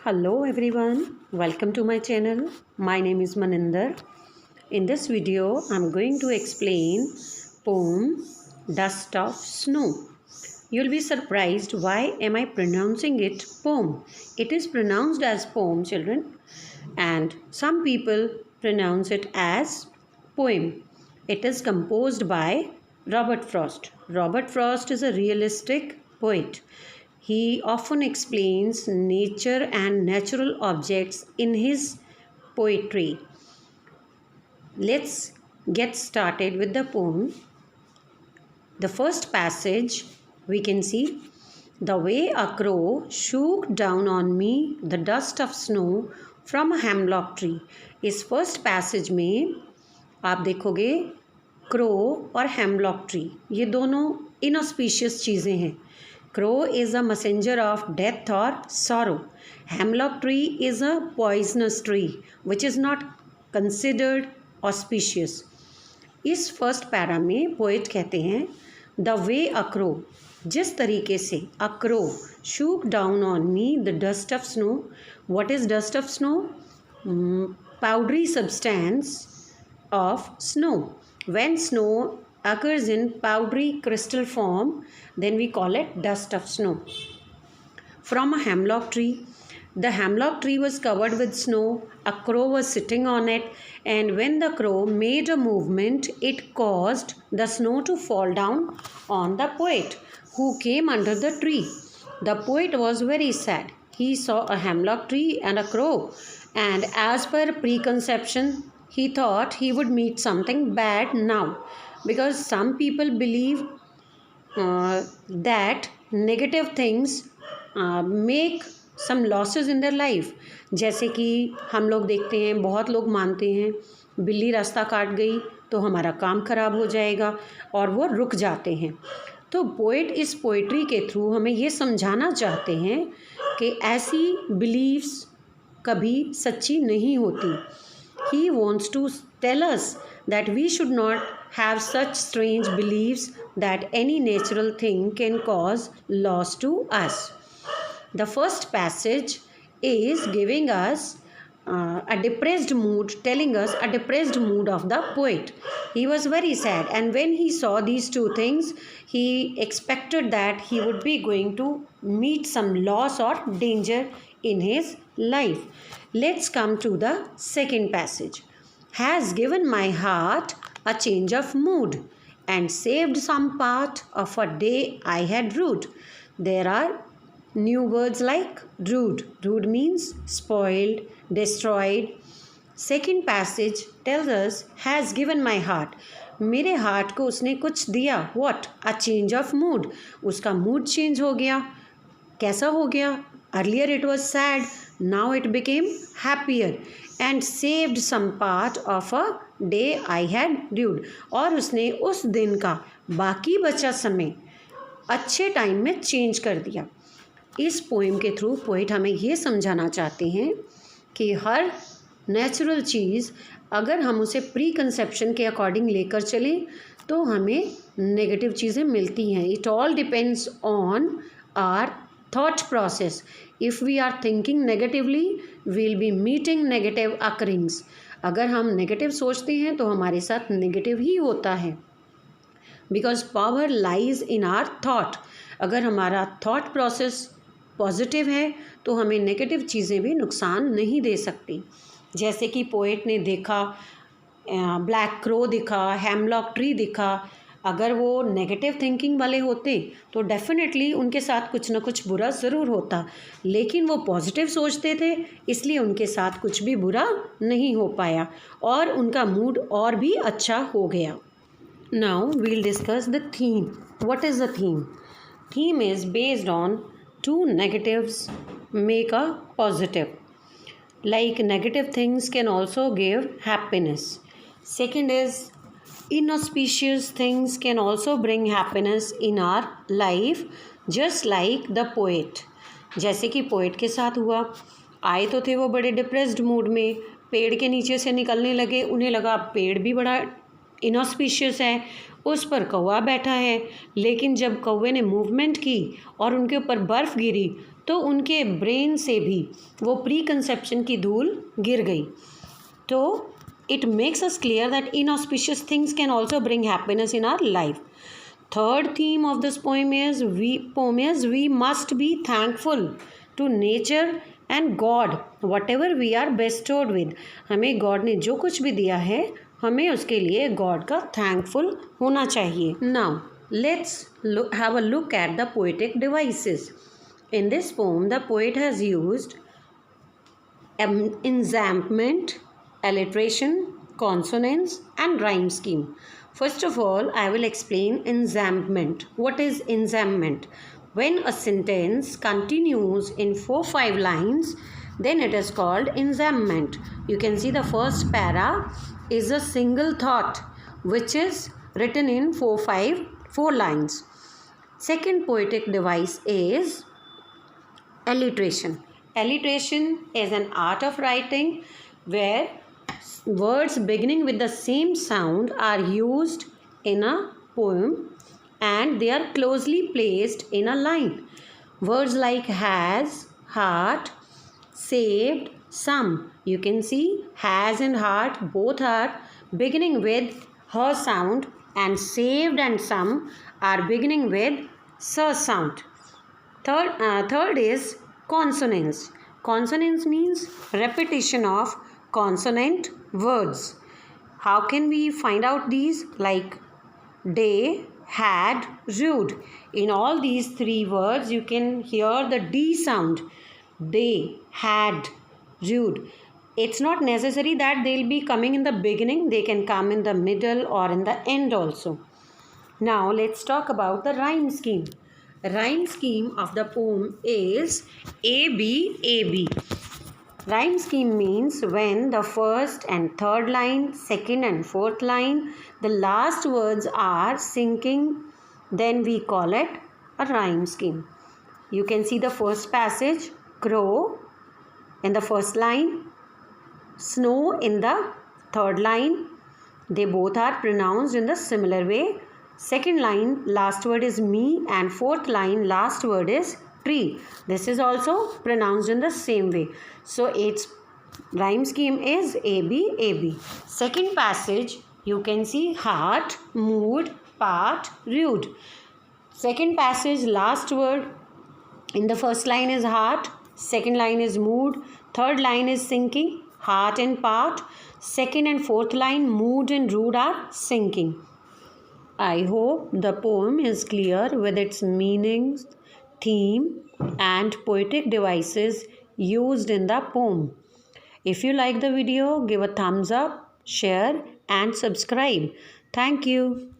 Hello everyone, welcome to my channel. My name is Maninder. In this video, I'm going to explain poem Dust of Snow. You'll be surprised why am I pronouncing it poem. It is pronounced as poem, children, and some people pronounce it as poem. It is composed by Robert Frost. Robert Frost is a realistic poet. He often explains nature and natural objects in his poetry. Let's get started with the poem. The first passage we can see, the way a crow shook down on me the dust of snow from a hemlock tree. इस first passage में आप देखोगे crow और hemlock tree ये दोनों inauspicious चीज़ें हैं. Crow is a messenger of death or sorrow. Hemlock tree is a poisonous tree which is not considered auspicious. इस फर्स्ट पैरा में पोएट कहते हैं द वे अ क्रो, जिस तरीके से a crow shook down on me the dust of snow. What is dust of snow? Powdery substance of snow. When snow occurs in powdery crystal form, then we call it dust of snow. From a hemlock tree. The hemlock tree was covered with snow. A crow was sitting on it, and when the crow made a movement, it caused the snow to fall down on the poet who came under the tree. The poet was very sad. He saw a hemlock tree and a crow, and as per preconception, he thought he would meet something bad now, because some people believe that negative things make some losses in their life. जैसे कि हम लोग देखते हैं, बहुत लोग मानते हैं बिल्ली रास्ता काट गई तो हमारा काम खराब हो जाएगा और वो रुक जाते हैं. तो पोएट इस पोइट्री के थ्रू हमें ये समझाना चाहते हैं कि ऐसी बिलीव्स कभी सच्ची नहीं होती. He wants to tell us that we should not have such strange beliefs that any natural thing can cause loss to us. The first passage is giving us a depressed mood, telling us a depressed mood of the poet. He was very sad, and when he saw these two things, he expected that he would be going to meet some loss or danger in his life. Let's come to the second passage. Has given my heart a change of mood and saved some part of a day I had rued. There are new words like rued. Rued means spoiled, destroyed. Second passage tells us has given my heart. मेरे heart को उसने कुछ दिया. What? A change of mood. उसका mood change हो गया. कैसा हो गया? Earlier it was sad, now it became happier, and saved some part of a day I had rued. और उसने उस दिन का बाकी बचा समय अच्छे टाइम में चेंज कर दिया. इस पोएम के थ्रू पोएट हमें ये समझाना चाहते हैं कि हर नेचुरल चीज़ अगर हम उसे प्री कंसेप्शन के अकॉर्डिंग लेकर चलें तो हमें नेगेटिव चीज़ें मिलती हैं. It all depends on our thought process. If we are thinking negatively, we'll be meeting negative occurrings. अगर हम नेगेटिव सोचते हैं तो हमारे साथ नेगेटिव ही होता है. Because power lies in our thought. अगर हमारा थॉट प्रोसेस पॉजिटिव है तो हमें नेगेटिव चीज़ें भी नुकसान नहीं दे सकती. जैसे कि पोएट ने देखा ब्लैक क्रो दिखा, हेमलॉक ट्री दिखा. अगर वो नेगेटिव थिंकिंग वाले होते तो डेफिनेटली उनके साथ कुछ ना कुछ बुरा ज़रूर होता, लेकिन वो पॉजिटिव सोचते थे इसलिए उनके साथ कुछ भी बुरा नहीं हो पाया और उनका मूड और भी अच्छा हो गया. Now we'll discuss the theme. What is the theme? Theme is based on two negatives make a positive. Like negative things can also give happiness. Second is inauspicious things can also bring happiness in our life, just like the poet. जैसे कि poet के साथ हुआ. आए तो थे वो बड़े डिप्रेस्ड मूड में, पेड़ के नीचे से निकलने लगे, उन्हें लगा पेड़ भी बड़ा इनऑस्पिशियस है, उस पर कौवा बैठा है, लेकिन जब कौवे ने मूवमेंट की और उनके ऊपर बर्फ़ गिरी तो उनके ब्रेन से भी वो प्री कंसेप्शन की धूल गिर गई। तो it makes us clear that inauspicious things can also bring happiness in our life. Third theme of this poem is we must be thankful to nature and God whatever we are bestowed with. हमें God ने जो कुछ भी दिया है हमें उसके लिए God का thankful होना चाहिए. Now let's have a look at the poetic devices. In this poem the poet has used enjambment, alliteration, consonance and rhyme scheme. First of all, I will explain enjambment. What is enjambment? When a sentence continues in 4-5 lines, then it is called enjambment. You can see the first para is a single thought which is written in 4 lines. Second poetic device is alliteration. Alliteration is an art of writing where words beginning with the same sound are used in a poem and they are closely placed in a line. Words like has, heart, saved, some. You can see has and heart both are beginning with her sound and saved and some are beginning with sir sound. Third is consonance. Consonance means repetition of consonant words. How can we find out these? Like day, had, rude. In all these 3 words you can hear the D sound. Day, had, rude. It's not necessary that they'll be coming in the beginning. They can come in the middle or in the end also. Now let's talk about the rhyme scheme. Rhyme scheme of the poem is ABAB. Rhyme scheme means when the first and third line, second and fourth line, the last words are syncing, then we call it a rhyme scheme. You can see the first passage, crow in the first line, snow in the third line. They both are pronounced in the similar way. Second line, last word is me, and fourth line, last word is tree. This is also pronounced in the same way. So its rhyme scheme is ABAB. Second passage, you can see heart, mood, part, rude. Second passage, last word in the first line is heart, second line is mood, third line is sinking, heart and part. Second and fourth line, mood and rude are sinking. I hope the poem is clear with its meanings, theme and poetic devices used in the poem. If you like the video, give a thumbs up, share and subscribe. Thank you.